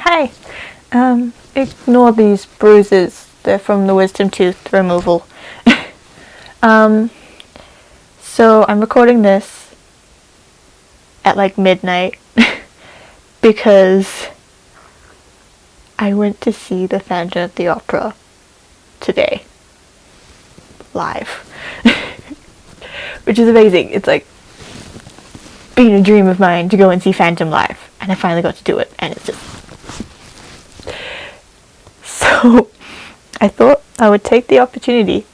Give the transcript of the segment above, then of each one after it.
Hi. Ignore these bruises. They're from the wisdom tooth removal. So I'm recording this at like midnight because I went to see the Phantom of the Opera today. Live. Which is amazing. It's like been a dream of mine to go and see Phantom live, and I finally got to do it, and it's just... So, I thought I would take the opportunity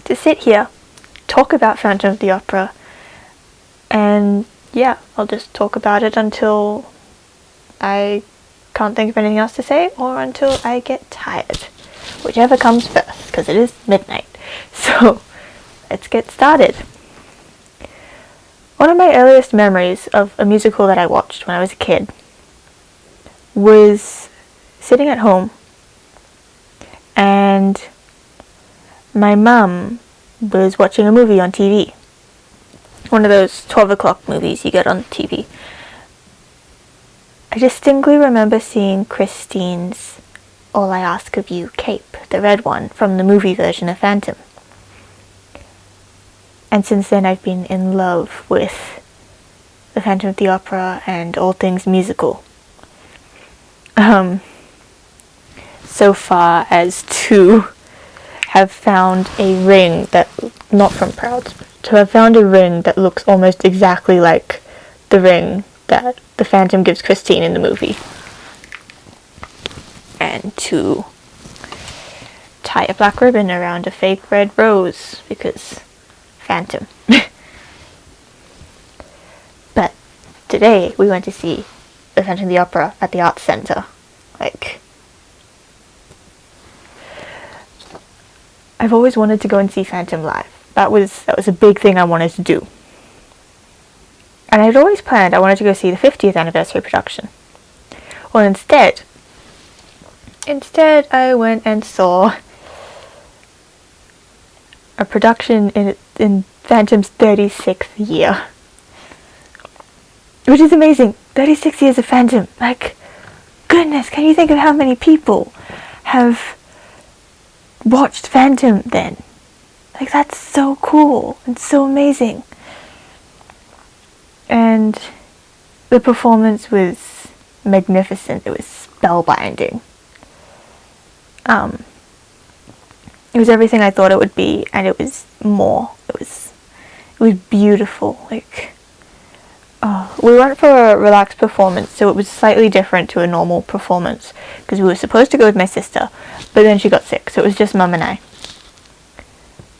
to sit here, talk about Phantom of the Opera, and yeah, I'll just talk about it until I can't think of anything else to say, or until I get tired. Whichever comes first, because it is midnight. So, let's get started. One of my earliest memories of a musical that I watched when I was a kid was sitting at home, and my mum was watching a movie on TV. One of those 12 o'clock movies you get on TV. I distinctly remember seeing Christine's All I Ask of You cape, the red one, from the movie version of Phantom. And since then I've been in love with the Phantom of the Opera and all things musical. So far as to have found a ring that, not from Prouds, to have found a ring that looks almost exactly like the ring that the Phantom gives Christine in the movie. And to tie a black ribbon around a fake red rose, because Phantom. But today we went to see the Phantom of the Opera at the Arts Centre. I've always wanted to go and see Phantom live. That was a big thing I wanted to do. And I'd always planned I wanted to go see the 50th anniversary production. Well, instead I went and saw a production in Phantom's 36th year. Which is amazing. 36 years of Phantom. Goodness, can you think of how many people have watched Phantom then? That's so cool and so amazing. And the performance was magnificent. It was spellbinding. It was everything I thought it would be, and it was more. It was beautiful. We went for a relaxed performance, so it was slightly different to a normal performance, because we were supposed to go with my sister, but then she got sick, so it was just Mum and I.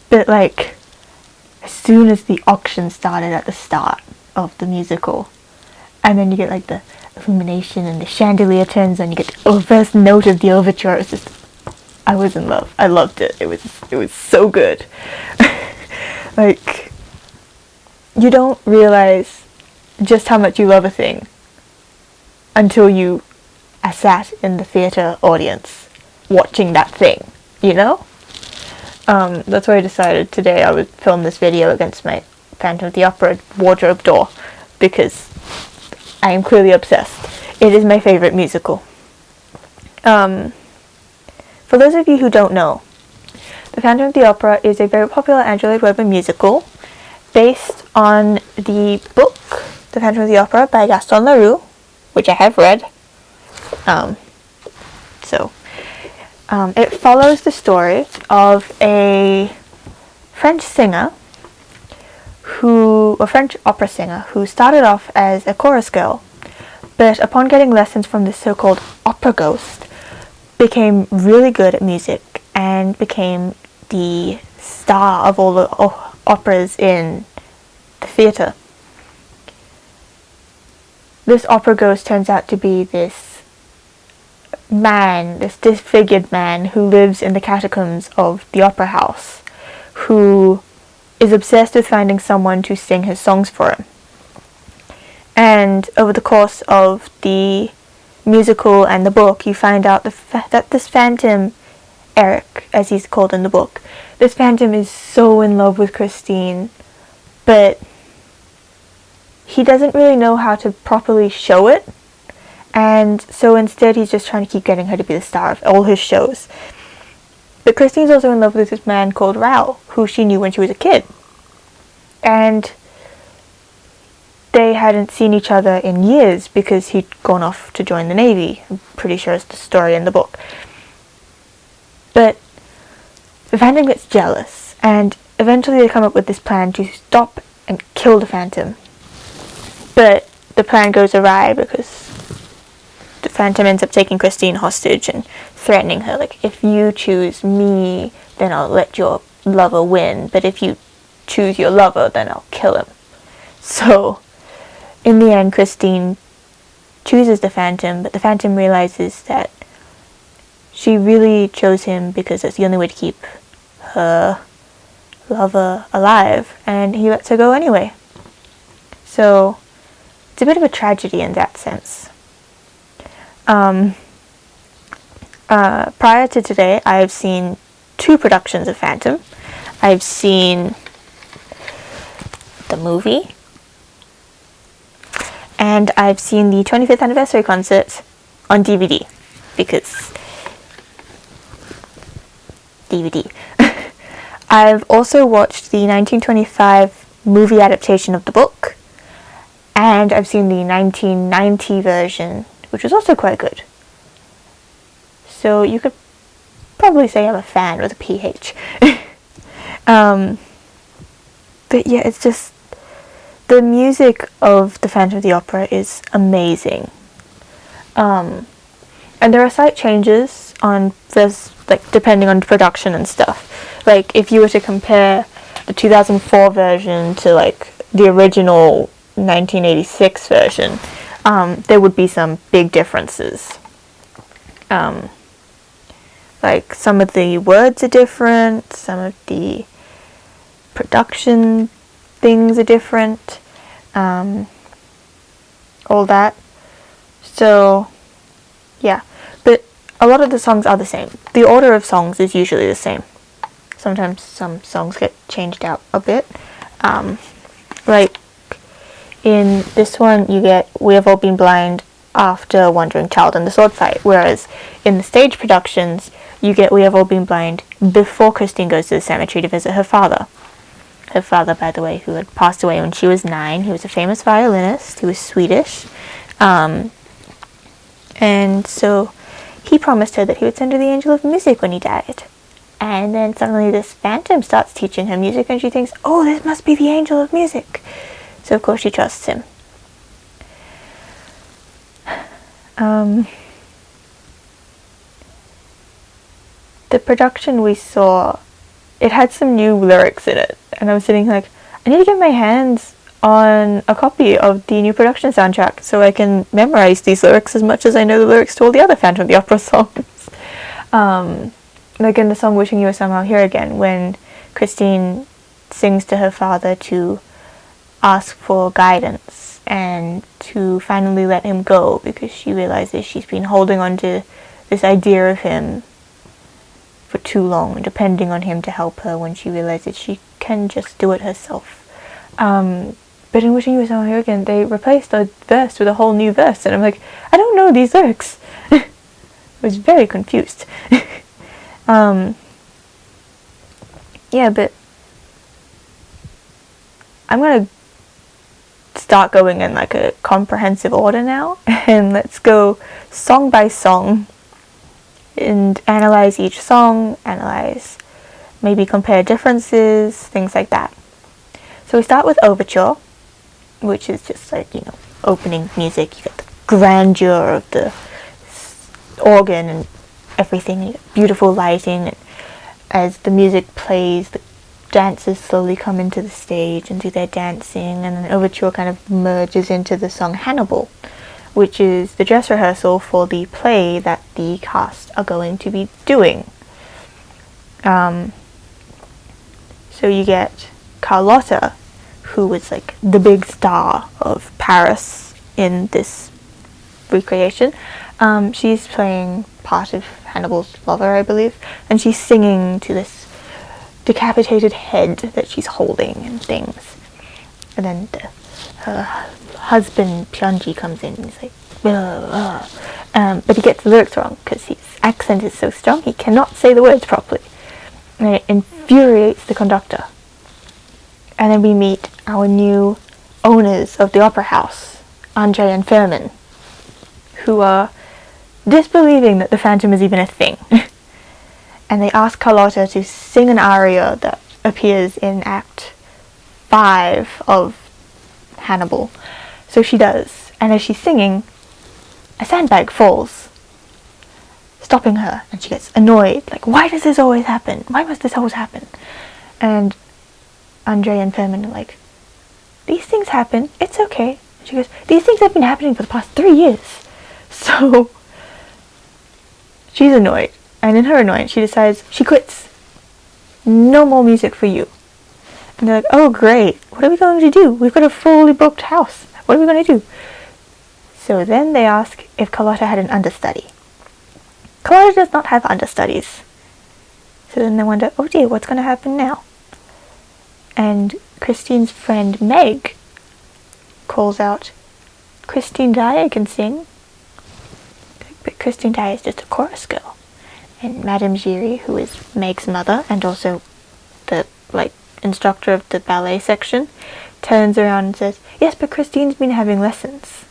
But as soon as the auction started at the start of the musical, and then you get the illumination and the chandelier turns on, you get the first note of the overture, it was just, I was in love. I loved it. It was so good. You don't realize just how much you love a thing until you are sat in the theatre audience watching that thing, you know? That's why I decided today I would film this video against my Phantom of the Opera wardrobe door, because I am clearly obsessed. It is my favourite musical. For those of you who don't know, The Phantom of the Opera is a very popular Andrew Lloyd Webber musical based on the book The Phantom of the Opera by Gaston Leroux, which I have read. It follows the story of a French opera singer who started off as a chorus girl, but upon getting lessons from this so-called opera ghost, became really good at music and became the star of all the operas in the theatre. This opera ghost turns out to be this disfigured man who lives in the catacombs of the opera house, who is obsessed with finding someone to sing his songs for him. And over the course of the musical and the book, you find out that this Phantom, Eric, as he's called in the book, this Phantom is so in love with Christine, but he doesn't really know how to properly show it, And so instead he's just trying to keep getting her to be the star of all his shows. But Christine's also in love with this man called Raoul, who she knew when she was a kid. And they hadn't seen each other in years because he'd gone off to join the Navy. I'm pretty sure it's the story in the book. But the Phantom gets jealous, and eventually they come up with this plan to stop and kill the Phantom. But the plan goes awry because the Phantom ends up taking Christine hostage and threatening her, like, if you choose me, then I'll let your lover win, but if you choose your lover, then I'll kill him. So, in the end, Christine chooses the Phantom, but the Phantom realizes that she really chose him because it's the only way to keep her lover alive, and he lets her go anyway. So, it's a bit of a tragedy in that sense. Prior to today, I've seen 2 productions of Phantom. I've seen the movie, and I've seen the 25th anniversary concert on DVD, because DVD. I've also watched the 1925 movie adaptation of the book, and I've seen the 1990 version, which was also quite good. So you could probably say I'm a fan with a PH. But yeah, it's just, the music of the Phantom of the Opera is amazing. And there are slight changes on this, like, depending on production and stuff. Like, if you were to compare the 2004 version to, like, the original 1986 version, there would be some big differences. Like, some of the words are different, some of the production things are different, all that. So, yeah. But a lot of the songs are the same. The order of songs is usually the same. Sometimes some songs get changed out a bit. Like, in this one, you get We Have All Been Blind after Wandering Child and the Sword Fight, whereas in the stage productions, you get We Have All Been Blind before Christine goes to the cemetery to visit her father. Her father, by the way, who had passed away when she was 9. He was a famous violinist. He was Swedish. And so he promised her that he would send her the angel of music when he died. And then suddenly this Phantom starts teaching her music, and she thinks, oh, this must be the angel of music. So of course she trusts him. The production we saw, it had some new lyrics in it, and I was sitting like, I need to get my hands on a copy of the new production soundtrack so I can memorize these lyrics as much as I know the lyrics to all the other Phantom of the Opera songs. Like in the song Wishing You Were Somehow Here Again, when Christine sings to her father to ask for guidance and to finally let him go, because she realizes she's been holding on to this idea of him for too long, depending on him to help her, when she realizes she can just do it herself. But in Wishing You Were Somehow Here Again, they replaced a verse with a whole new verse, and I'm like, I don't know these lyrics. I was very confused. Yeah, but I'm gonna start going in like a comprehensive order now, and let's go song by song and analyze each song, maybe compare differences, things like that. So we start with Overture, which is just like, you know, opening music. You get the grandeur of the organ and everything, you get beautiful lighting, and as the music plays, the dancers slowly come into the stage and do their dancing, and then Overture kind of merges into the song Hannibal, which is the dress rehearsal for the play that the cast are going to be doing. So you get Carlotta, who was like the big star of Paris in this recreation. She's playing part of Hannibal's lover, I believe, and she's singing to this decapitated head that she's holding and things. And then her husband Pianji comes in and he's like, blah, blah. But he gets the lyrics wrong because his accent is so strong he cannot say the words properly. And it infuriates the conductor. And then we meet our new owners of the opera house, Andre and Furman, who are disbelieving that the Phantom is even a thing. And they ask Carlotta to sing an aria that appears in Act 5 of Hannibal. So she does. And as she's singing, a sandbag falls, stopping her, and she gets annoyed. Like, why does this always happen? Why must this always happen? And Andre and Furman are like, these things happen, it's okay. And she goes, these things have been happening for the past 3 years. So she's annoyed, and in her annoyance she decides she quits. No more music for you. And they're like, oh great, what are we going to do? We've got a fully booked house. What are we going to do? So then they ask if Carlotta had an understudy. Carlotta does not have understudies. So then they wonder, oh dear, what's going to happen now? And Christine's friend Meg calls out, Christine Dyer can sing. But Christine Dyer is just a chorus girl. And Madame Giry, who is Meg's mother and also the instructor of the ballet section, turns around and says, yes, but Christine's been having lessons.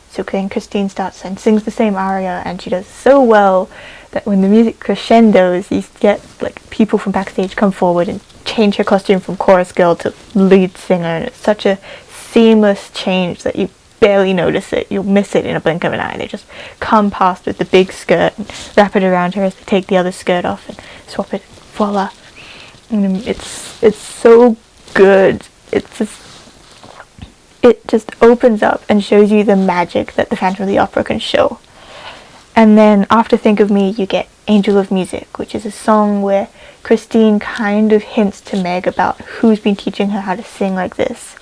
So then Christine starts and sings the same aria, and she does so well that when the music crescendos, you get people from backstage come forward and change her costume from chorus girl to lead singer, and it's such a seamless change that you barely notice it. You'll miss it in a blink of an eye. They just come past with the big skirt and wrap it around her as they take the other skirt off and swap it. Voila. And it's so good. It just opens up and shows you the magic that the Phantom of the Opera can show. And then after Think of Me, you get Angel of Music, which is a song where Christine kind of hints to Meg about who's been teaching her how to sing like this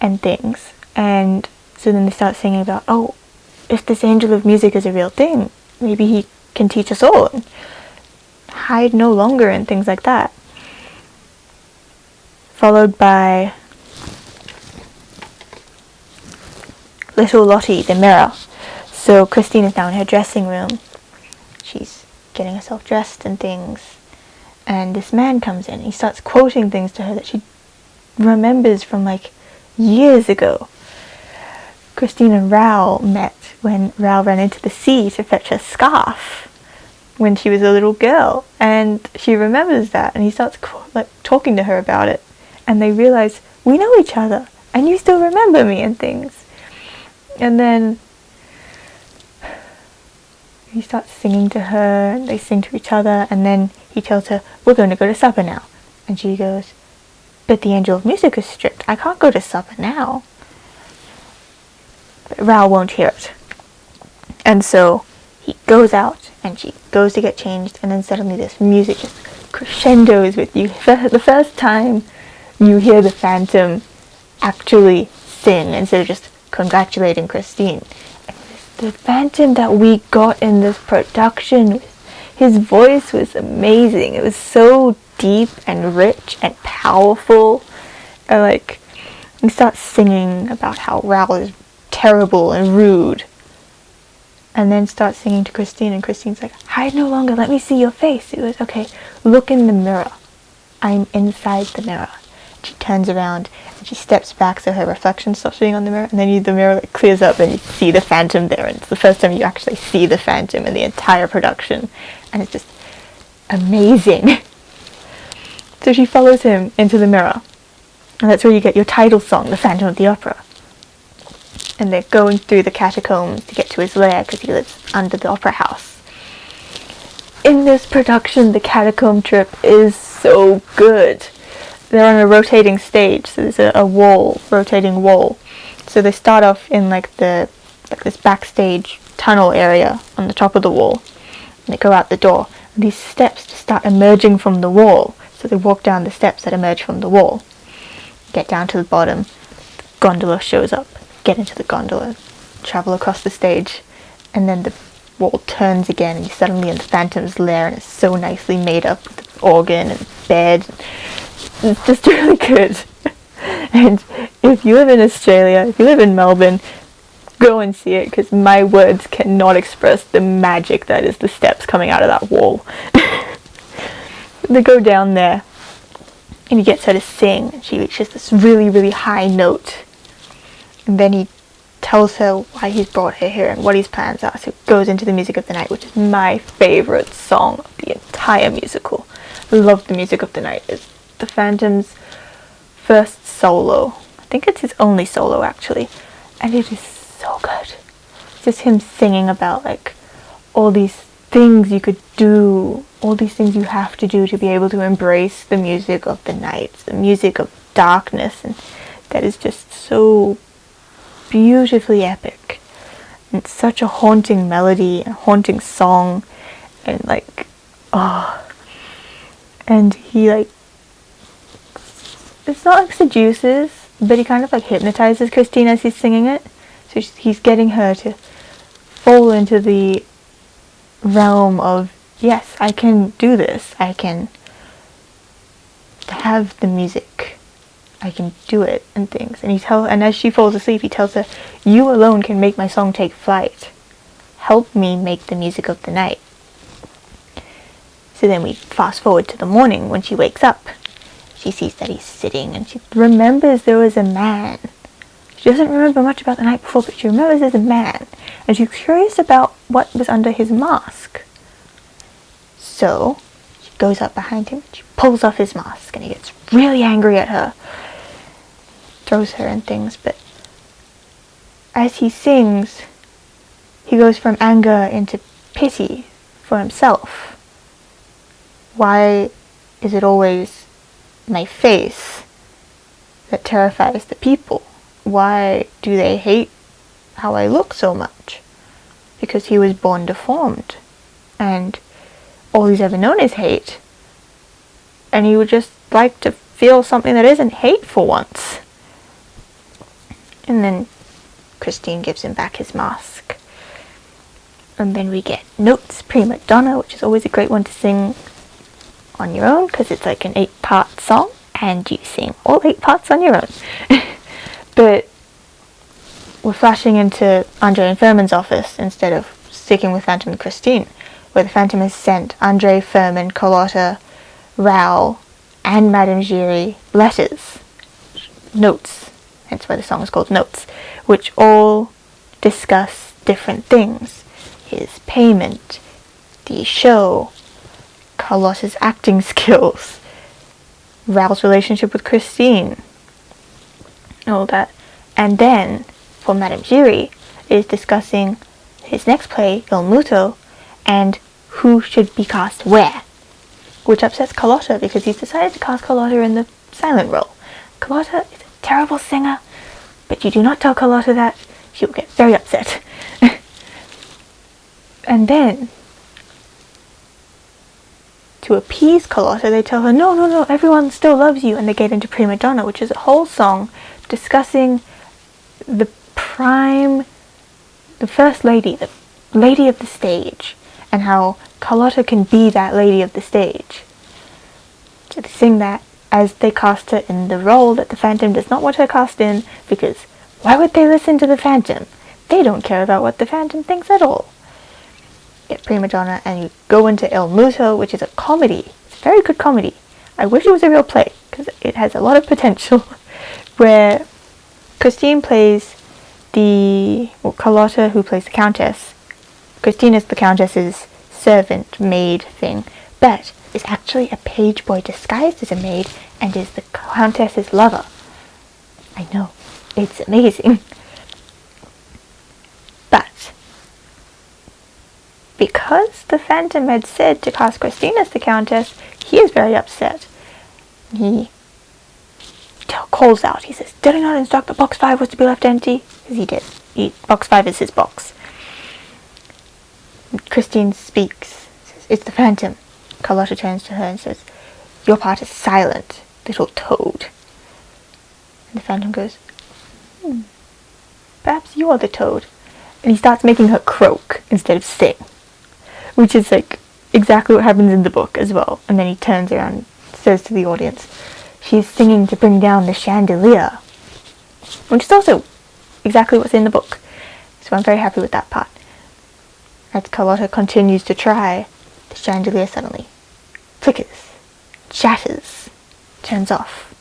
and things. And so then they start singing about, oh, if this Angel of Music is a real thing, maybe he can teach us all and hide no longer and things like that. Followed by Little Lottie, the mirror. So Christine is now in her dressing room. She's getting herself dressed and things. And this man comes in. He starts quoting things to her that she remembers from years ago. Christine and Raoul met when Raoul ran into the sea to fetch her scarf when she was a little girl. And she remembers that. And he starts talking to her about it. And they realize, we know each other. And you still remember me and things. And then he starts singing to her, and they sing to each other, and then he tells her, we're going to go to supper now. And she goes, but the Angel of Music is strict. I can't go to supper now. But Raoul won't hear it. And so he goes out, and she goes to get changed, and then suddenly this music just crescendos with you. For the first time you hear the Phantom actually sing instead of just congratulating Christine. The Phantom that we got in this production, his voice was amazing. It was so deep and rich and powerful. And he starts singing about how Raoul is terrible and rude. And then starts singing to Christine, and Christine's like, hide no longer, let me see your face. He goes, okay, look in the mirror. I'm inside the mirror. She turns around and she steps back so her reflection stops being on the mirror, and then the mirror clears up and you see the Phantom there, and it's the first time you actually see the Phantom in the entire production, and it's just amazing. So she follows him into the mirror, and that's where you get your title song, The Phantom of the Opera. And they're going through the catacombs to get to his lair because he lives under the opera house. In this production, the catacomb trip is so good. They're on a rotating stage, so there's a rotating wall. So they start off in this backstage tunnel area on the top of the wall. And they go out the door. And these steps just start emerging from the wall. So they walk down the steps that emerge from the wall. Get down to the bottom. Gondola shows up. Get into the gondola. Travel across the stage. And then the wall turns again, and you're suddenly in the Phantom's lair, and it's so nicely made up with the organ and bed. It's just really good. And if you live in Australia, if you live in Melbourne, Go and see it, because my words cannot express the magic that is the steps coming out of that wall. They go down there, and he gets her to sing, and she reaches this really, really high note. And then he tells her why he's brought her here and what his plans are. So it goes into the music of the night, which is my favourite song of the entire musical. I love the music of the night. It's the Phantom's first solo. I think it's his only solo, actually. And it is so good. It's just him singing about, like, all these things you could do, all these things you have to do to be able to embrace the music of the night, the music of darkness, and that is just so beautifully epic. And it's such a haunting melody, a haunting song, and like, and he, like, it's not like seduces, but he kind of like hypnotizes Christine as he's singing it. So he's getting her to fall into the realm of, yes, I can do this. I can have the music. I can do it and things. And as she falls asleep, he tells her, you alone can make my song take flight. Help me make the music of the night. So then we fast forward to the morning when she wakes up. She sees that he's sitting, and she remembers there was a man. She doesn't remember much about the night before, but she remembers there's a man. And she's curious about what was under his mask. So she goes up behind him, she pulls off his mask, and he gets really angry at her. Throws her and things, but as he sings, he goes from anger into pity for himself. Why is it always my face that terrifies the people? Why do they hate how I look so much? Because he was born deformed, and all he's ever known is hate, and he would just like to feel something that isn't hate for once. And then Christine gives him back his mask, and then we get Notes, Prima Donna, which is always a great one to sing on your own, because it's like an 8-part song, and you sing all 8 parts on your own. But we're flashing into Andre and Furman's office instead of sticking with Phantom and Christine, where the Phantom has sent Andre, Furman, Carlotta, Raoul, and Madame Giry letters, notes, hence why the song is called Notes, which all discuss different things. His payment, the show, Carlotta's acting skills, Raoul's relationship with Christine, all that. And then, for Madame Giry, is discussing his next play, Il Muto, and who should be cast where, which upsets Carlotta because he's decided to cast Carlotta in the silent role. Carlotta is a terrible singer, but you do not tell Carlotta that. She will get very upset. And then, to appease Carlotta, they tell her, no, everyone still loves you, and they get into Prima Donna, which is a whole song discussing the first lady, the lady of the stage, and how Carlotta can be that lady of the stage. So they sing that as they cast her in the role that the Phantom does not want her cast in, because why would they listen to the Phantom? They don't care about what the Phantom thinks at all. Get Prima Donna, and you go into Il Muto, which is a comedy. It's a very good comedy. I wish it was a real play, because it has a lot of potential, where Christine plays Carlotta, who plays the Countess. Christine is the Countess's servant, maid thing, but is actually a page boy disguised as a maid, and is the Countess's lover. I know, it's amazing. But because the Phantom had said to cast Christine as the Countess, he is very upset. He calls out, he says, did I not instruct that box 5 was to be left empty? Because he did. Box 5 is his box. Christine speaks, says, it's the Phantom. Carlotta turns to her and says, your part is silent, little toad. And the Phantom goes, perhaps you are the toad. And he starts making her croak instead of sing, which is like exactly what happens in the book as well. And then he turns around and says to the audience, she is singing to bring down the chandelier, which is also exactly what's in the book. So I'm very happy with that part. As Carlotta continues to try, the chandelier suddenly flickers, shatters, turns off,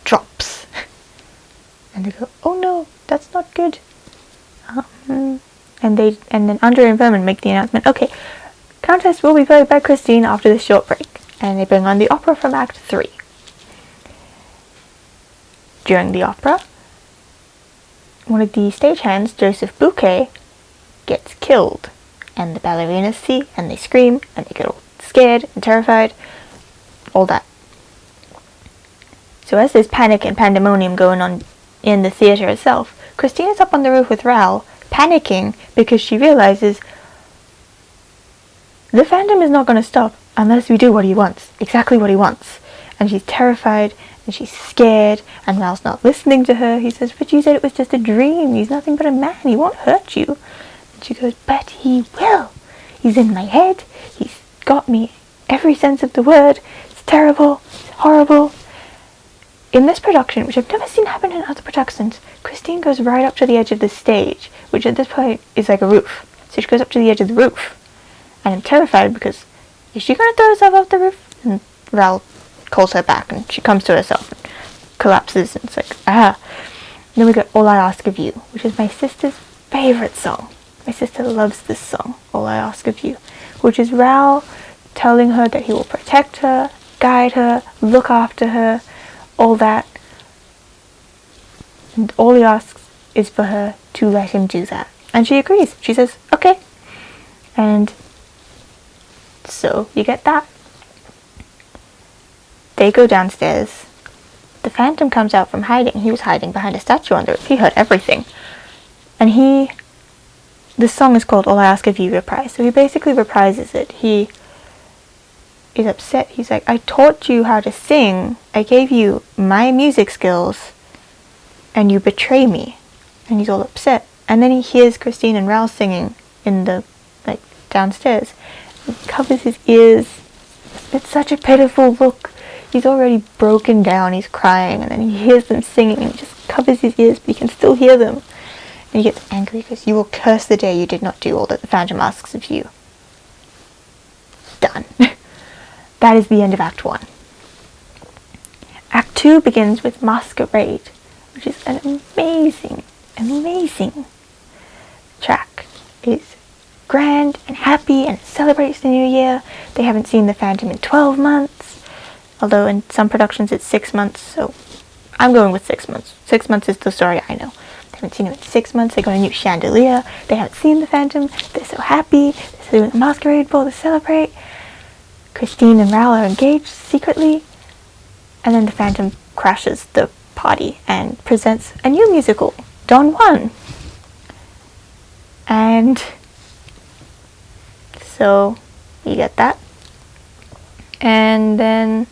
drops. And they go, oh no, that's not good. And then Andre and Vermin make the announcement, okay, Countess will be played by Christine after this short break. And they bring on the opera from Act 3. During the opera, one of the stagehands, Joseph Bouquet, gets killed. And the ballerinas see, and they scream, and they get all scared and terrified. All that. So as there's panic and pandemonium going on in the theatre itself, Christine is up on the roof with Raoul, panicking because she realizes the Phantom is not going to stop unless we do what he wants, exactly what he wants. And she's terrified, and she's scared, and Raoul's not listening to her. He says, but you said it was just a dream. He's nothing but a man. He won't hurt you. And she goes, but he will. He's in my head. He's got me every sense of the word. It's terrible. It's horrible. In this production, which I've never seen happen in other productions, Christine goes right up to the edge of the stage, which at this point is like a roof. So she goes up to the edge of the roof. And I'm terrified because, is she going to throw herself off the roof? And Raoul calls her back, and she comes to herself and collapses, and it's like, ah. And then we got All I Ask of You, which is my sister's favorite song. My sister loves this song, All I Ask of You, which is Raoul telling her that he will protect her, guide her, look after her, all that. And all he asks is for her to let him do that. And she agrees. She says, okay. And so you get that. They go downstairs. The Phantom comes out from hiding. He was hiding behind a statue under it. He heard everything. And this song is called All I Ask of You reprise. So he basically reprises it. He is upset. He's like, I taught you how to sing. I gave you my music skills. And you betray me. And he's all upset. And then he hears Christine and Raoul singing in the, downstairs. He covers his ears. It's such a pitiful look. He's already broken down. He's crying. And then he hears them singing. And he just covers his ears, but he can still hear them. And he gets angry because you will curse the day you did not do all that the Phantom asks of you. Done. That is the end of Act 1. Act 2 begins with Masquerade, which is an amazing, amazing track. It's grand and happy and it celebrates the new year. They haven't seen the Phantom in 12 months, although in some productions it's 6 months, so I'm going with 6 months. 6 months is the story I know. They haven't seen him in 6 months. They got a new chandelier. They haven't seen the Phantom. They're so happy. They're doing the Masquerade Ball to celebrate. Christine and Raoul are engaged secretly, and then the Phantom crashes the party and presents a new musical, Don Juan. And so you get that. And then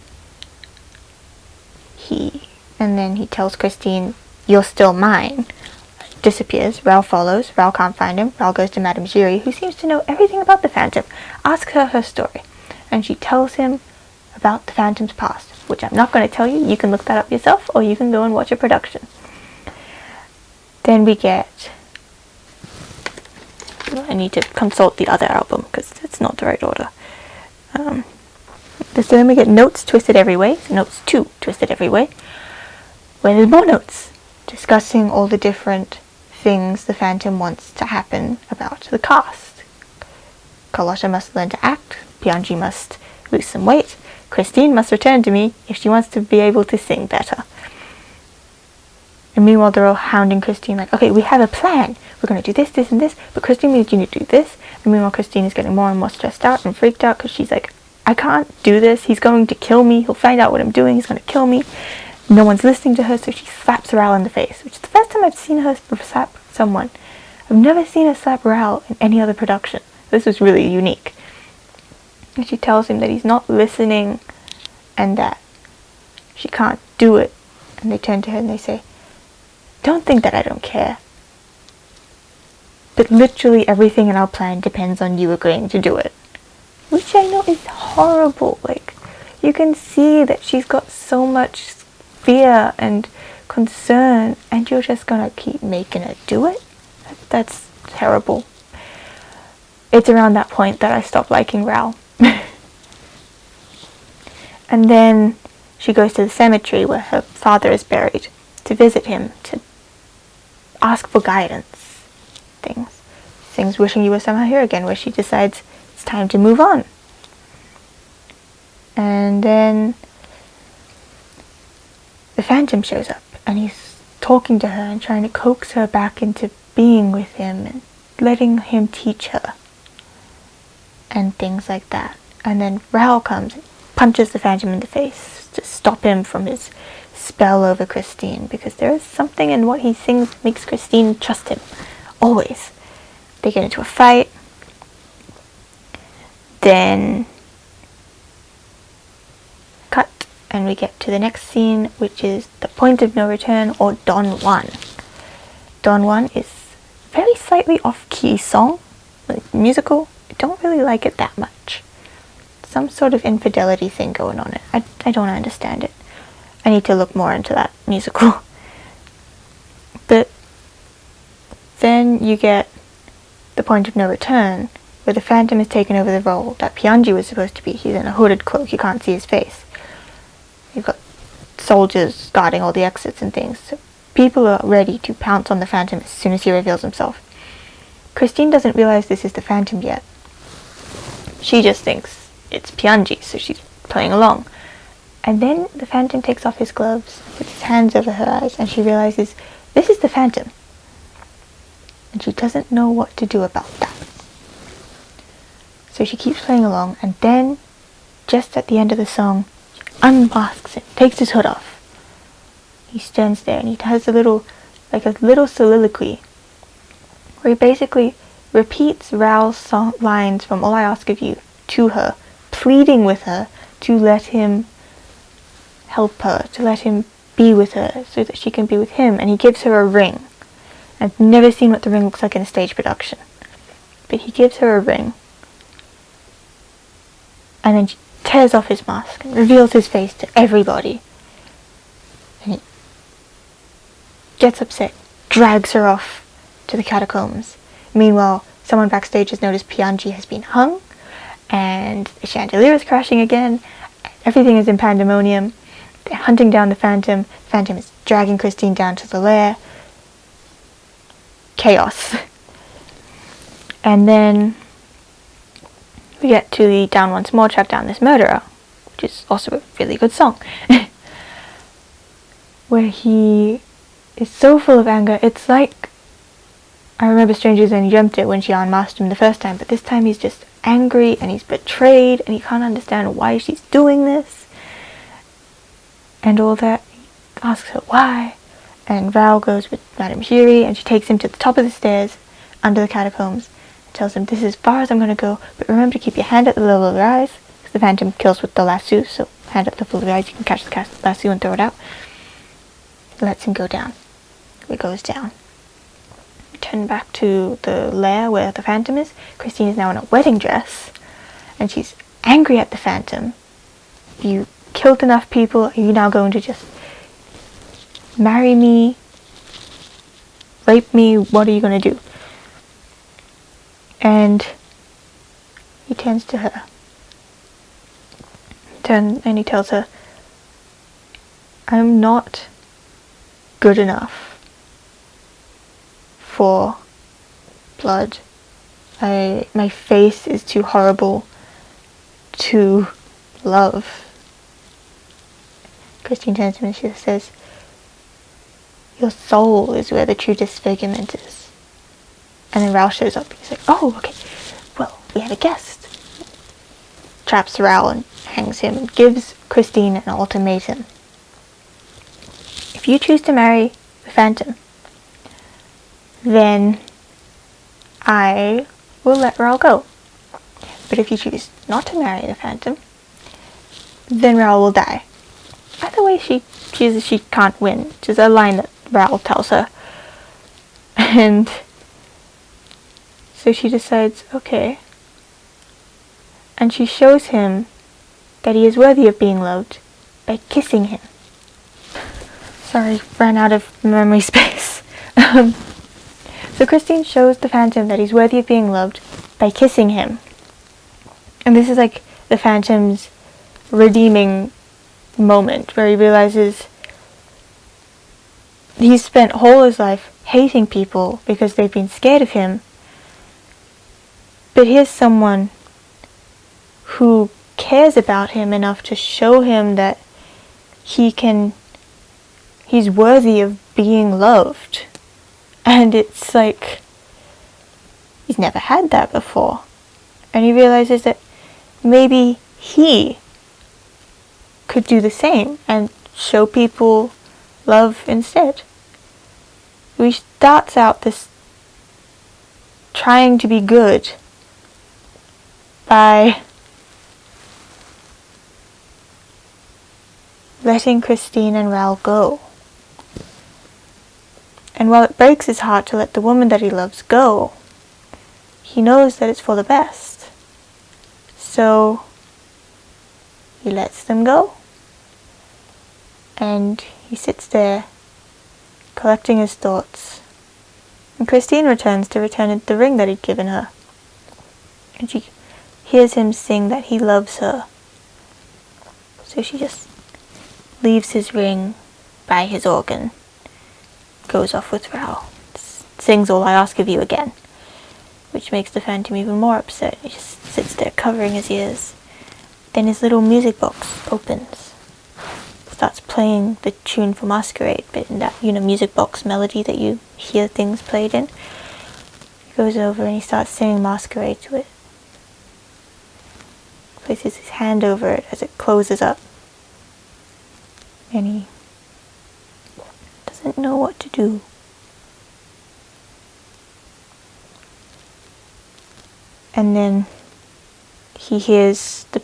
he tells Christine, you're still mine. Disappears. Raoul follows. Raoul can't find him. Raoul goes to Madame Giry, who seems to know everything about the Phantom. Asks her story. And she tells him about the Phantom's past, which I'm not going to tell you. You can look that up yourself, or you can go and watch a production. Then we get... I need to consult the other album, because it's not the right order. So then we get Notes Twisted Every Way, so Notes 2 Twisted Every Way, where there's more notes, discussing all the different things the Phantom wants to happen about the cast. Carlotta must learn to act, Bianchi must lose some weight, Christine must return to me if she wants to be able to sing better. And meanwhile they're all hounding Christine like, okay, we have a plan. We're going to do this, this, and this, but Christine needs you to do this. And meanwhile Christine is getting more and more stressed out and freaked out because she's like, I can't do this. He's going to kill me. He'll find out what I'm doing. He's going to kill me. No one's listening to her, so she slaps Raoul in the face, which is the first time I've seen her slap someone. I've never seen her slap Raoul in any other production. This was really unique. And she tells him that he's not listening and that she can't do it. And they turn to her and they say, don't think that I don't care. But literally everything in our plan depends on you agreeing to do it. Which I know is horrible. Like, you can see that she's got so much fear and concern, and you're just gonna keep making her do it? That's terrible. It's around that point that I stopped liking Ral. And then she goes to the cemetery where her father is buried to visit him, to ask for guidance. Things Wishing You Were Somehow Here Again, where she decides it's time to move on. And then the Phantom shows up, and he's talking to her and trying to coax her back into being with him and letting him teach her. And things like that. And then Ral comes and punches the Phantom in the face to stop him from his spell over Christine, because there is something in what he sings that makes Christine trust him. Always. They get into a fight. Then cut, and we get to the next scene, which is the Point of No Return, or Don Juan. Don Juan is a very slightly off-key song, like musical. I don't really like it that much. Some sort of infidelity thing going on. I don't understand it. I need to look more into that musical. But then you get the Point of No Return, where the Phantom has taken over the role that Piangi was supposed to be. He's in a hooded cloak, you can't see his face. You've got soldiers guarding all the exits and things, so people are ready to pounce on the Phantom as soon as he reveals himself. Christine doesn't realize this is the Phantom yet. She just thinks it's Piangi, so she's playing along. And then the Phantom takes off his gloves, puts his hands over her eyes, and she realizes this is the Phantom. And she doesn't know what to do about that. So she keeps playing along, and then, just at the end of the song, she unmasks him, takes his hood off. He stands there, and he has a little soliloquy, where he basically repeats Ral's lines from All I Ask of You to her, pleading with her to let him help her, to let him be with her, so that she can be with him, and he gives her a ring. I've never seen what the ring looks like in a stage production, but he gives her a ring, and then she tears off his mask and reveals his face to everybody, and he gets upset, drags her off to the catacombs. Meanwhile, someone backstage has noticed Piangi has been hung, and the chandelier is crashing again. Everything is in pandemonium. They're hunting down the Phantom. The Phantom is dragging Christine down to the lair. Chaos. And then we get to the Down Once More, Track Down This Murderer, which is also a really good song, where he is so full of anger. It's like, I remember Strangers and Jumped It when she unmasked him the first time, but this time he's just angry and he's betrayed and he can't understand why she's doing this and all that. He asks her why, and Val goes with Madame Giry, and she takes him to the top of the stairs under the catacombs and tells him, this is as far as I'm going to go, but remember to keep your hand at the level of your eyes, because the Phantom kills with the lasso, so hand at the level of your eyes, you can catch the lasso and throw it out. Lets him go down. He goes down. Turn back to the lair where the Phantom is. Christine is now in a wedding dress, and she's angry at the Phantom. You killed enough people, are you now going to just marry me, rape me, what are you going to do? And he turns to her, and he tells her, I'm not good enough for blood. My face is too horrible to love. Christine turns to him and she says, your soul is where the true disfigurement is. And then Ral shows up. He's like, oh, okay, well, we have a guest. Traps Ral and hangs him and gives Christine an ultimatum. If you choose to marry the Phantom, then I will let Ral go. But if you choose not to marry the Phantom, then Ral will die. Either way, she chooses she can't win, which is a line that Ral tells her. And so she decides, okay. And she shows him that he is worthy of being loved by kissing him. Sorry, ran out of memory space. So Christine shows the Phantom that he's worthy of being loved by kissing him. And this is like the Phantom's redeeming moment where he realizes he's spent all his life hating people because they've been scared of him. But here's someone who cares about him enough to show him that he's worthy of being loved. And it's like, he's never had that before. And he realizes that maybe he could do the same and show people love instead. He starts out this trying to be good by letting Christine and Raoul go. And while it breaks his heart to let the woman that he loves go, he knows that it's for the best. So he lets them go. And he sits there collecting his thoughts. And Christine returns to return the ring that he'd given her. And she hears him sing that he loves her. So she just leaves his ring by his organ, goes off with Raoul, sings All I Ask of You again, which makes the Phantom even more upset. He just sits there covering his ears. Then his little music box opens, starts playing the tune for Masquerade, but in that, music box melody that you hear things played in. He goes over and he starts singing Masquerade to it. Places his hand over it as it closes up. And he doesn't know what to do. And then he hears the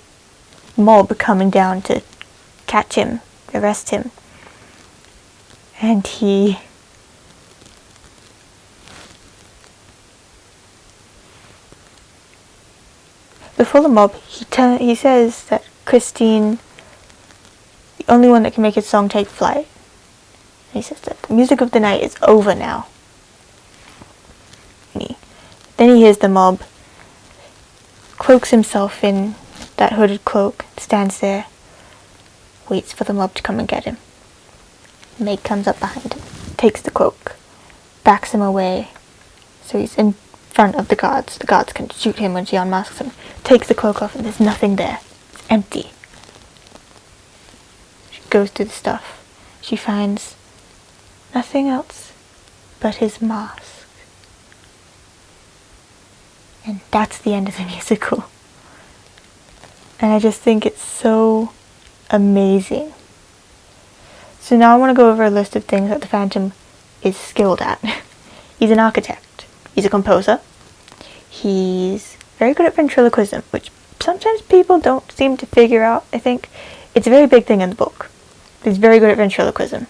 mob coming down to catch him, arrest him. And before the mob, he says that Christine, the only one that can make his song take flight. And he says that the music of the night is over now. Then he hears the mob, cloaks himself in that hooded cloak, stands there, waits for the mob to come and get him. The maid comes up behind him, takes the cloak, backs him away, so he's in front of the guards. The guards can shoot him when she unmasks him. Takes the cloak off and there's nothing there. It's empty. She goes through the stuff. She finds nothing else but his mask. And that's the end of the musical. And I just think it's so amazing. So now I want to go over a list of things that the Phantom is skilled at. He's an architect. He's a composer. He's very good at ventriloquism, which sometimes people don't seem to figure out, I think. It's a very big thing in the book. He's very good at ventriloquism.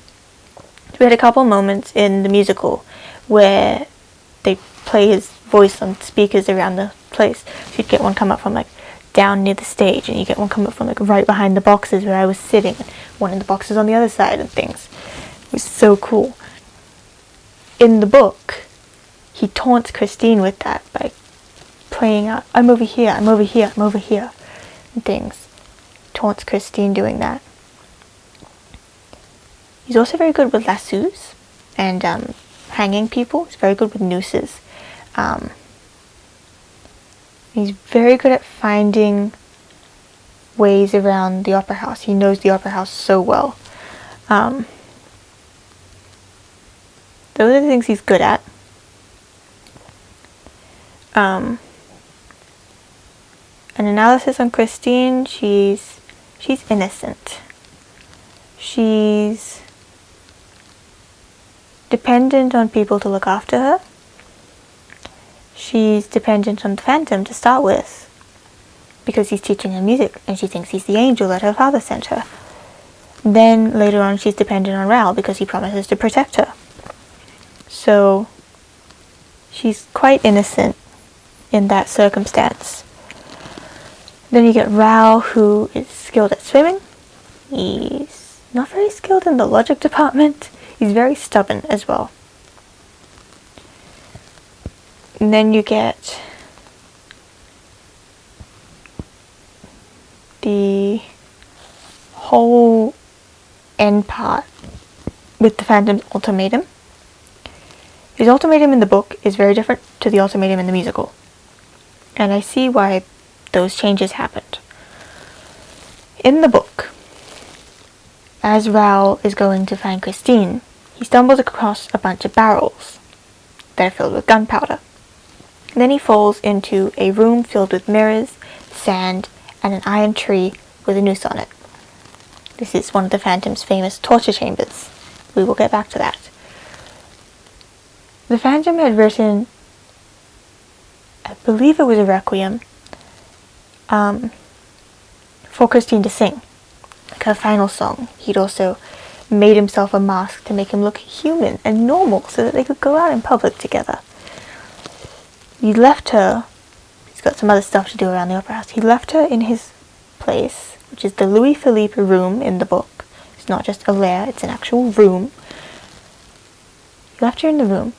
We had a couple moments in the musical where they play his voice on speakers around the place. So you'd get one come up from down near the stage, and you get one come up from right behind the boxes where I was sitting, and one in the boxes on the other side and things. It was so cool. In the book, he taunts Christine with that by playing out, I'm over here, I'm over here, I'm over here, and things. Taunts Christine doing that. He's also very good with lassos and hanging people. He's very good with nooses. He's very good at finding ways around the opera house. He knows the opera house so well. Those are the things he's good at. An analysis on Christine, she's innocent. She's dependent on people to look after her. She's dependent on the Phantom to start with, because he's teaching her music and she thinks he's the angel that her father sent her. Then later on she's dependent on Raoul because he promises to protect her. So she's quite innocent in that circumstance. Then you get Raoul, who is skilled at swimming. He's not very skilled in the logic department. He's very stubborn as well. And then you get the whole end part with the Phantom's ultimatum. His ultimatum in the book is very different to the ultimatum in the musical. And I see why those changes happened. In the book, as Raoul is going to find Christine, he stumbles across a bunch of barrels that are filled with gunpowder. Then he falls into a room filled with mirrors, sand, and an iron tree with a noose on it. This is one of the Phantom's famous torture chambers. We will get back to that. The Phantom had written, I believe it was a requiem, for Christine to sing, like her final song. He'd also made himself a mask to make him look human and normal so that they could go out in public together. He left her, he's got some other stuff to do around the opera house, he left her in his place, which is the Louis Philippe room in the book. It's not just a lair, it's an actual room. He left her in the room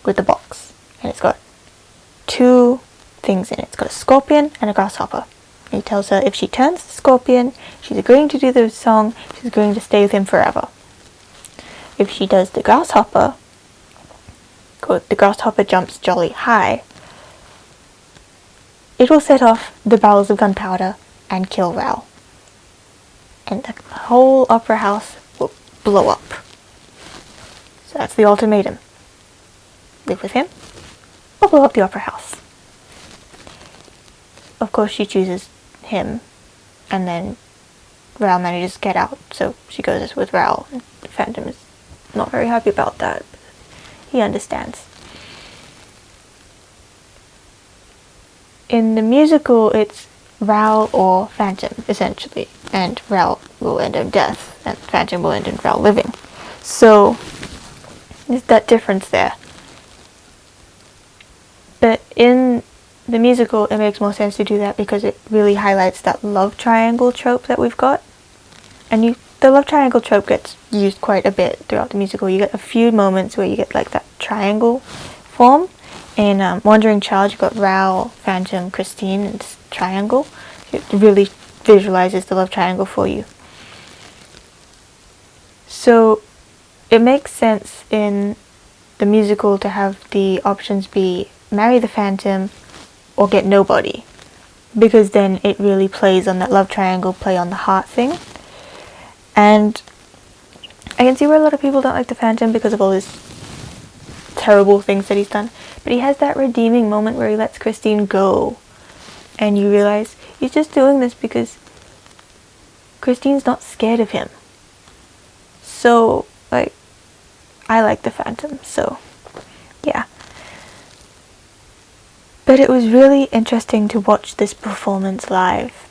with the box, and it's got two things in it. It's got a scorpion and a grasshopper. And he tells her if she turns the scorpion, she's agreeing to do the song, she's agreeing to stay with him forever. If she does the grasshopper, the grasshopper jumps jolly high, it will set off the barrels of gunpowder and kill Raoul. And the whole opera house will blow up. So that's the ultimatum. Live with him, or blow up the opera house. Of course she chooses him, and then Raoul manages to get out, so she goes with Raoul. And the Phantom is not very happy about that, but he understands. In the musical, it's Raoul or Phantom, essentially, and Raoul will end in death, and Phantom will end in Raoul living. So, there's that difference there. But in the musical, it makes more sense to do that because it really highlights that love triangle trope that we've got. And the love triangle trope gets used quite a bit throughout the musical. You get a few moments where you get like that triangle form. In Wandering Child, you've got Raoul, Phantom, Christine, and this triangle. It really visualizes the love triangle for you. So it makes sense in the musical to have the options be marry the Phantom or get nobody, because then it really plays on that love triangle, play on the heart thing. And I can see where a lot of people don't like the Phantom because of all his terrible things that he's done, but he has that redeeming moment where he lets Christine go, and you realize he's just doing this because Christine's not scared of him. So, like, I like the Phantom, so yeah. But it was really interesting to watch this performance live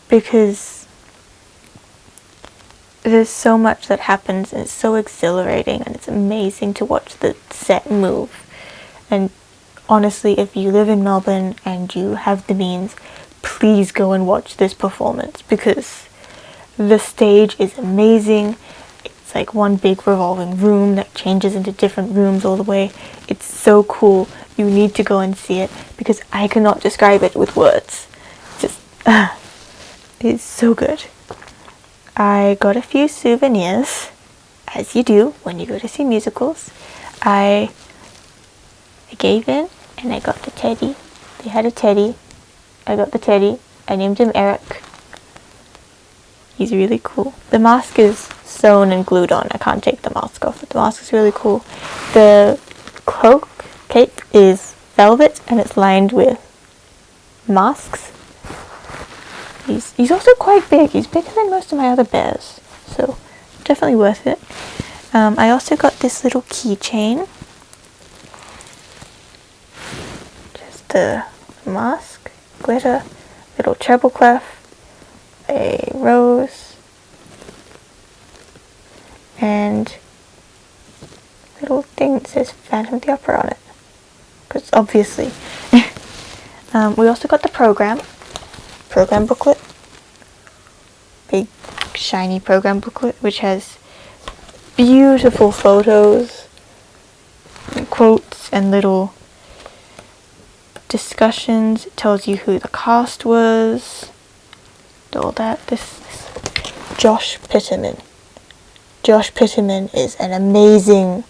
because there's so much that happens and it's so exhilarating and it's amazing to watch the set move. And honestly, if you live in Melbourne and you have the means, please go and watch this performance because the stage is amazing. It's like one big revolving room that changes into different rooms all the way. It's so cool. You need to go and see it because I cannot describe it with words. Just, it's so good. I got a few souvenirs, as you do when you go to see musicals. I gave in and I got the teddy. They had a teddy. I got the teddy. I named him Eric. He's really cool. The mask is sewn and glued on. I can't take the mask off, but the mask is really cool. The cape is velvet and it's lined with masks. He's also quite big. He's bigger than most of my other bears, so definitely worth it. I also got this little keychain. Just a mask, glitter, little treble clef, a rose, and little thing that says Phantom of the Opera on it. Because obviously. We also got the program booklet. Big shiny program booklet, which has beautiful photos and quotes and little discussions. It tells you who the cast was, all that. This Josh Pitterman. Josh Pitterman is an amazing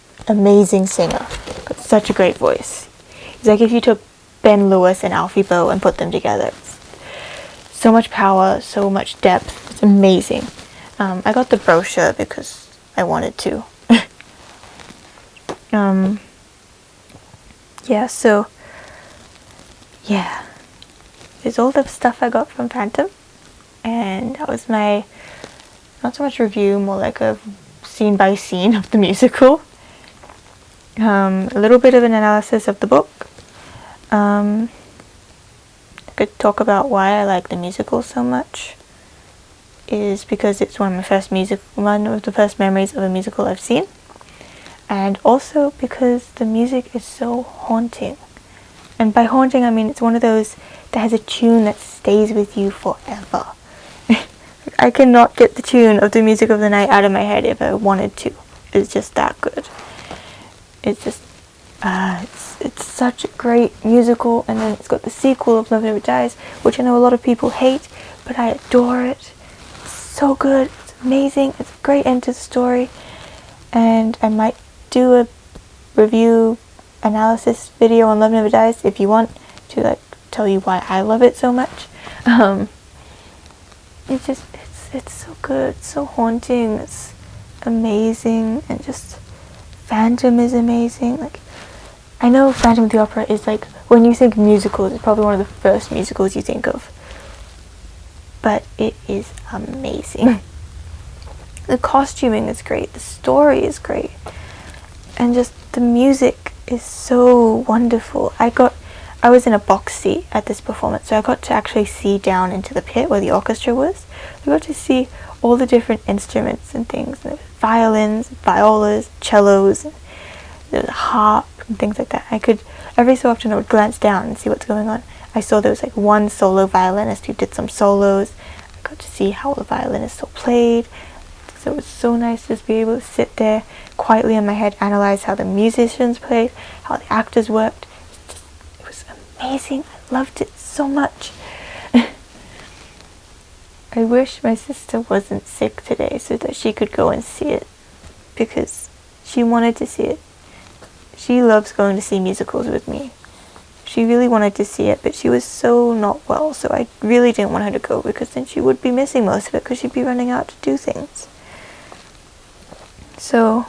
singer. Got such a great voice. It's like if you took Ben Lewis and Alfie Boe and put them together. It's so much power, so much depth. It's amazing. I got the brochure because I wanted to. Yeah, so yeah, there's all the stuff I got from Phantom, and that was my, not so much review, more like a scene by scene of the musical. A little bit of an analysis of the book. I could talk about why I like the musical so much. Is because it's one of the first memories of a musical I've seen, and also because the music is so haunting. And by haunting, I mean it's one of those that has a tune that stays with you forever. I cannot get the tune of the Music of the Night out of my head if I wanted to. It's just that good. It's just, it's such a great musical, and then it's got the sequel of Love Never Dies, which I know a lot of people hate, but I adore it. It's so good. It's amazing. It's a great end to the story, and I might do a review analysis video on Love Never Dies if you want to, like, tell you why I love it so much. It's so good, it's so haunting, it's amazing, and just Phantom is amazing. Like, I know Phantom of the Opera is like, when you think musicals, it's probably one of the first musicals you think of, but it is amazing. The costuming is great, the story is great, and just the music is so wonderful. I was in a box seat at this performance, so I got to actually see down into the pit where the orchestra was. I got to see all the different instruments and things. There was violins, violas, cellos, and there was a harp and things like that. I could, every so often I would glance down and see what's going on. I saw there was like one solo violinist who did some solos. I got to see how the violinists all played. So it was so nice to just be able to sit there quietly in my head, analyze how the musicians played, how the actors worked. Amazing. I loved it so much. I wish my sister wasn't sick today so that she could go and see it, because she wanted to see it. She loves going to see musicals with me. She really wanted to see it, but she was so not well, so I really didn't want her to go, because then she would be missing most of it because she'd be running out to do things. So,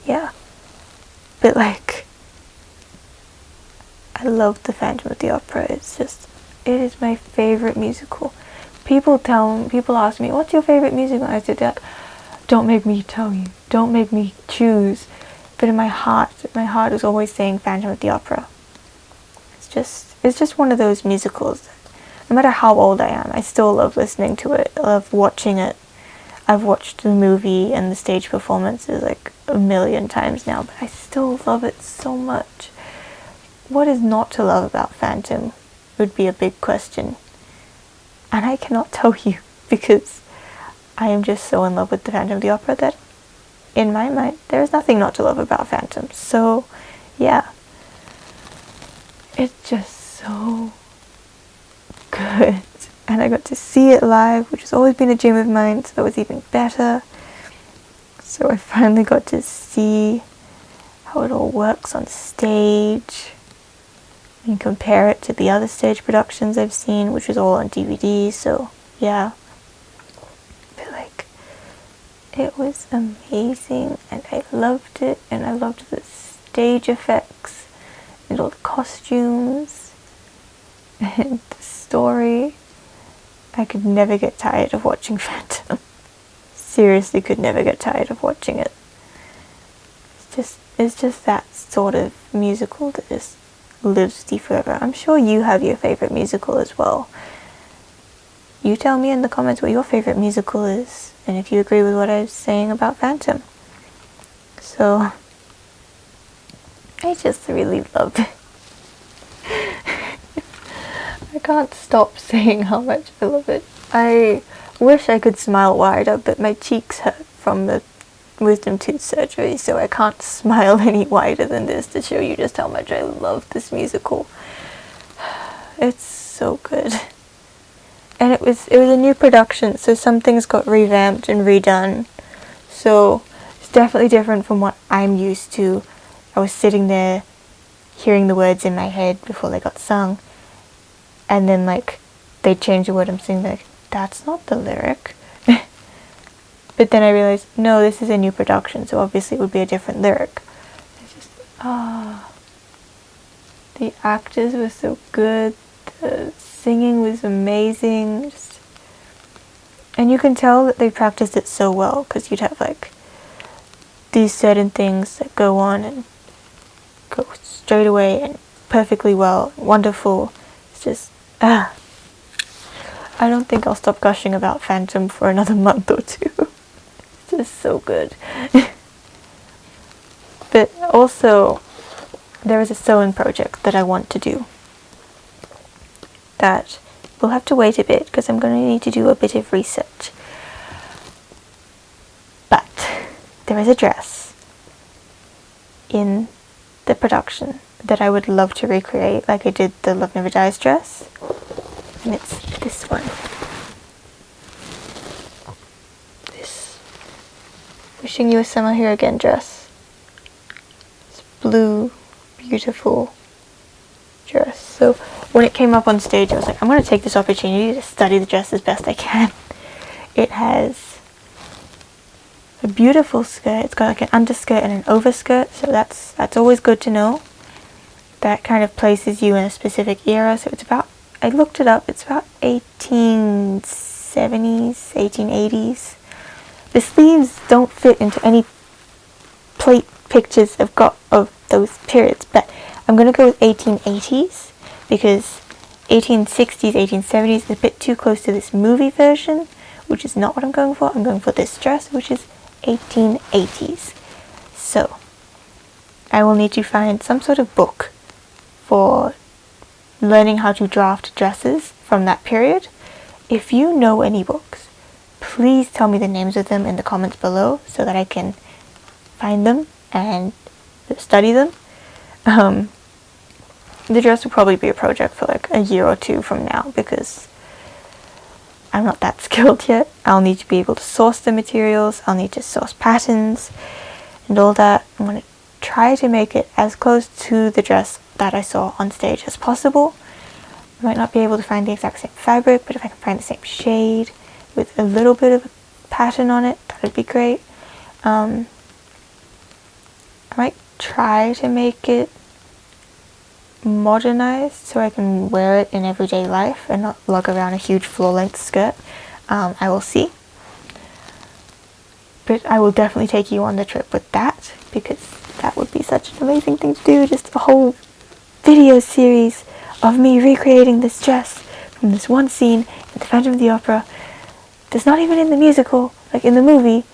yeah. But like, I love the Phantom of the Opera. It's just, it is my favorite musical. People ask me, what's your favorite musical? I said, don't make me tell you. Don't make me choose. But in my heart is always saying Phantom of the Opera. It's just one of those musicals that, no matter how old I am, I still love listening to it. I love watching it. I've watched the movie and the stage performances like a million times now, but I still love it so much. What is not to love about Phantom would be a big question. And I cannot tell you, because I am just so in love with the Phantom of the Opera that, in my mind, there is nothing not to love about Phantom. So, yeah. It's just so good. And I got to see it live, which has always been a dream of mine, so it was even better. So I finally got to see how it all works on stage, and compare it to the other stage productions I've seen, which was all on DVD, so yeah. But like, it was amazing, and I loved it, and I loved the stage effects, and all the costumes, and the story. I could never get tired of watching Phantom. Seriously, could never get tired of watching it. It's just that sort of musical that just lives with you forever. I'm sure you have your favorite musical as well. You tell me in the comments what your favorite musical is, and if you agree with what I was saying about Phantom. So, I just really love it. I can't stop saying how much I love it. I wish I could smile wider, but my cheeks hurt from the wisdom tooth surgery, so I can't smile any wider than this to show you just how much I love this musical. It's so good. And it was a new production, so some things got revamped and redone. So it's definitely different from what I'm used to. I was sitting there hearing the words in my head before they got sung, and then like they change the word I'm singing, like, that's not the lyric. But then I realized, no, this is a new production, so obviously it would be a different lyric. It's just, the actors were so good, the singing was amazing, and you can tell that they practiced it so well, because you'd have like these certain things that go on and go straight away and perfectly well, wonderful. It's just, I don't think I'll stop gushing about Phantom for another month or two. It's just so good. But also, there is a sewing project that I want to do that will have to wait a bit because I'm going to need to do a bit of research. But there is a dress in the production that I would love to recreate, like I did the Love Never Dies dress, and it's this one. This Wishing You a Summer Here Again dress. This blue, beautiful dress. So when it came up on stage, I was like, I'm going to take this opportunity to study the dress as best I can. It has a beautiful skirt. It's got like an underskirt and an overskirt, so that's always good to know. That kind of places you in a specific era. So it's about, I looked it up, it's about 1870s, 1880s. The sleeves don't fit into any plate pictures I've got of those periods, but I'm going to go with 1880s because 1860s, 1870s is a bit too close to this movie version, which is not what I'm going for. I'm going for this dress, which is 1880s. So I will need to find some sort of book for learning how to draft dresses from that period. If you know any books, please tell me the names of them in the comments below so that I can find them and study them. The dress will probably be a project for like a year or two from now because I'm not that skilled yet. I'll need to be able to source the materials, I'll need to source patterns and all that. I'm going to try to make it as close to the dress that I saw on stage as possible. I might not be able to find the exact same fabric, but if I can find the same shade with a little bit of a pattern on it, that would be great. I might try to make it modernized so I can wear it in everyday life and not lug around a huge floor-length skirt. I will see. But I will definitely take you on the trip with that because that would be such an amazing thing to do. Just a whole video series of me recreating this dress from this one scene in The Phantom of the Opera that's not even in the musical, like in the movie,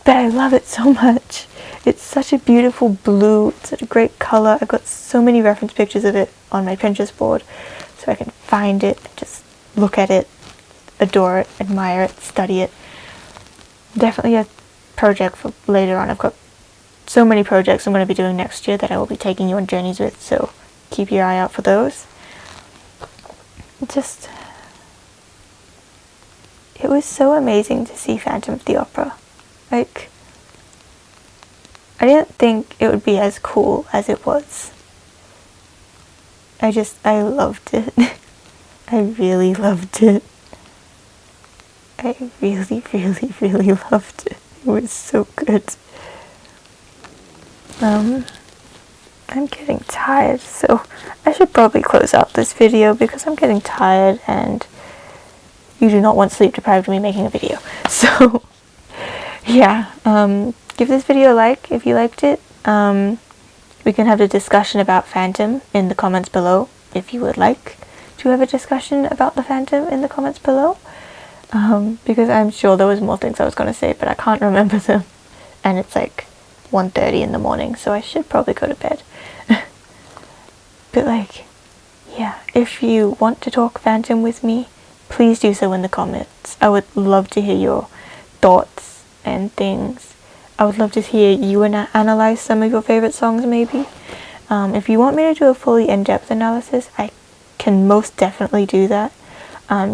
but I love it so much. It's such a beautiful blue, it's such a great color. I've got so many reference pictures of it on my Pinterest board so I can find it, just look at it, adore it, admire it, study it. Definitely a project for later on. I've got so many projects I'm going to be doing next year that I will be taking you on journeys with, so keep your eye out for those. It was so amazing to see Phantom of the Opera. Like, I didn't think it would be as cool as it was. I loved it. I really loved it. I really, really, really loved it. It was so good. I'm getting tired, so I should probably close out this video because I'm getting tired and you do not want sleep deprived of me making a video. So, yeah, give this video a like if you liked it. We can have a discussion about Phantom in the comments below if you would like to have a discussion about the Phantom in the comments below. Because I'm sure there was more things I was going to say, but I can't remember them. And it's like 1:30 in the morning, so I should probably go to bed. But like, yeah, if you want to talk Phantom with me, please do so in the comments. I would love to hear your thoughts and things. I would love to hear you analyze some of your favorite songs maybe. If you want me to do a fully in-depth analysis, I can most definitely do that.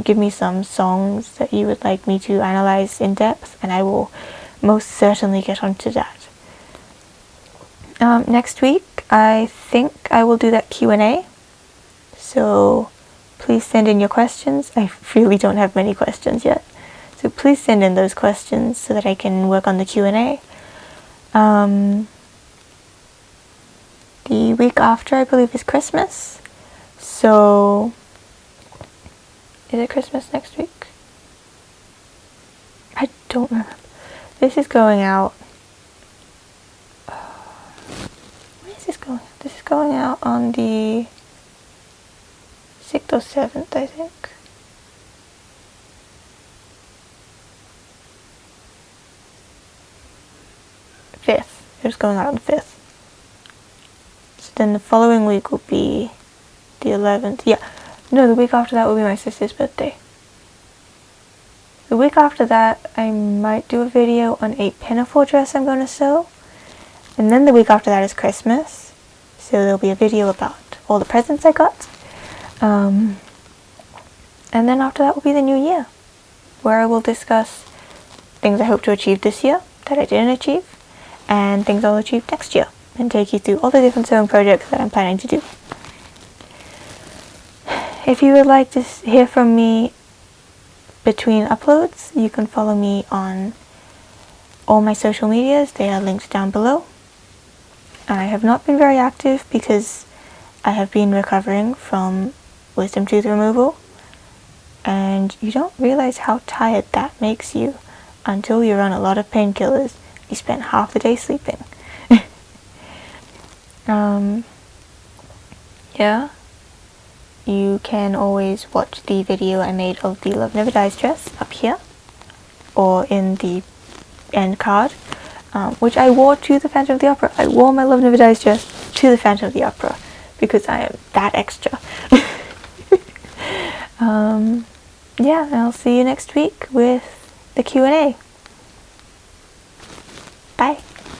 Give me some songs that you would like me to analyze in depth, and I will most certainly get onto that. Next week, I think I will do that Q&A. So please send in your questions. I really don't have many questions yet. So please send in those questions so that I can work on the Q&A. The week after, I believe, is Christmas. So, is it Christmas next week? I don't remember. This is going out. When is this going out? This is going out on the 6th or 7th, I think. 5th. It was going out on the 5th. So then the following week will be the 11th. Yeah. No, the week after that will be my sister's birthday. The week after that, I might do a video on a pinafore dress I'm going to sew. And then the week after that is Christmas. So there'll be a video about all the presents I got. And then after that will be the new year, where I will discuss things I hope to achieve this year that I didn't achieve, and things I'll achieve next year, and take you through all the different sewing projects that I'm planning to do. If you would like to hear from me between uploads, you can follow me on all my social medias. They are linked down below. I have not been very active because I have been recovering from wisdom tooth removal, and you don't realize how tired that makes you until you're on a lot of painkillers. You spend half the day sleeping. Yeah. You can always watch the video I made of the Love Never Dies dress up here, or in the end card, which I wore to the Phantom of the Opera. I wore my Love Never Dies dress to the Phantom of the Opera because I am that extra. Yeah, and I'll see you next week with the Q&A. Bye.